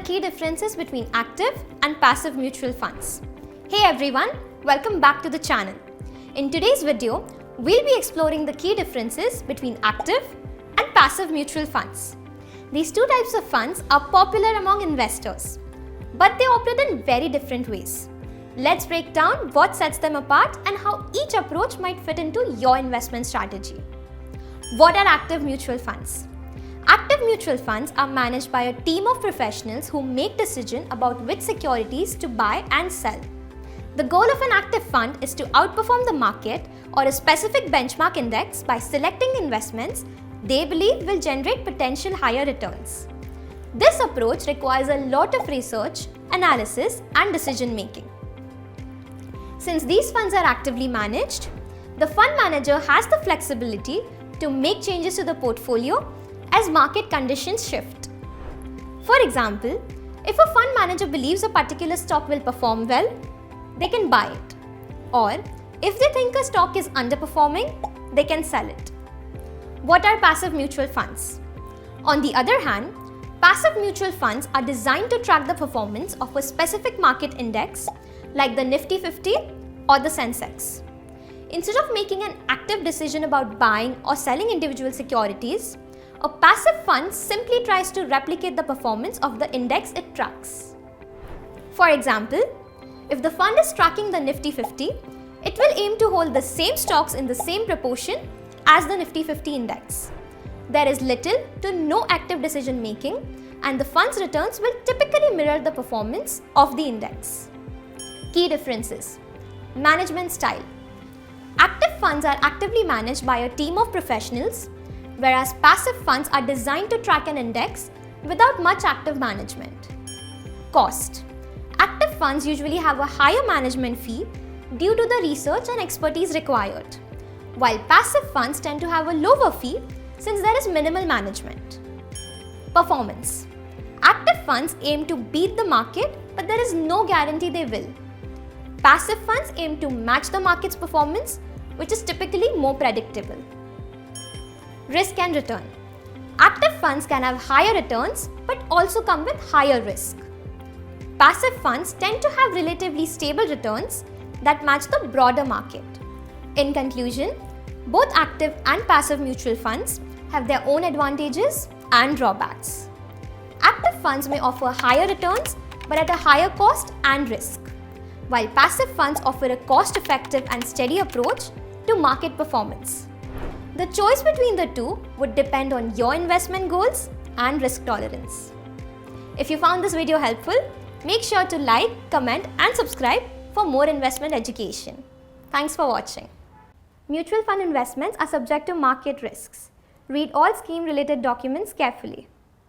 key differences between active and passive mutual funds. Hey everyone, welcome back to the channel. In today's video, we'll be exploring the key differences between active and passive mutual funds. These two types of funds are popular among investors, but they operate in very different ways. Let's break down what sets them apart and how each approach might fit into your investment strategy. What are active mutual funds? Active mutual funds are managed by a team of professionals who make decisions about which securities to buy and sell. The goal of an active fund is to outperform the market or a specific benchmark index by selecting investments they believe will generate potential higher returns. This approach requires a lot of research, analysis, and decision making. Since these funds are actively managed, the fund manager has the flexibility to make changes to the portfolio as market conditions shift. For example, if a fund manager believes a particular stock will perform well, they can buy it. Or if they think a stock is underperforming, they can sell it. What are passive mutual funds? On the other hand, passive mutual funds are designed to track the performance of a specific market index like the Nifty 50 or the Sensex. Instead of making an active decision about buying or selling individual securities, a passive fund simply tries to replicate the performance of the index it tracks. For example, if the fund is tracking the Nifty 50, it will aim to hold the same stocks in the same proportion as the Nifty 50 index. There is little to no active decision making, and the fund's returns will typically mirror the performance of the index. Key differences. Management style. Active funds are actively managed by a team of professionals, whereas passive funds are designed to track an index without much active management. Cost. Active funds usually have a higher management fee due to the research and expertise required, while passive funds tend to have a lower fee since there is minimal management. Performance. Active funds aim to beat the market, but there is no guarantee they will. Passive funds aim to match the market's performance, which is typically more predictable. Risk and return. Active funds can have higher returns but also come with higher risk. Passive funds tend to have relatively stable returns that match the broader market. In conclusion, both active and passive mutual funds have their own advantages and drawbacks. Active funds may offer higher returns but at a higher cost and risk, while passive funds offer a cost-effective and steady approach to market performance. The choice between the two would depend on your investment goals and risk tolerance. If you found this video helpful, make sure to like, comment, and subscribe for more investment education. Thanks for watching. Mutual fund investments are subject to market risks. Read all scheme-related documents carefully.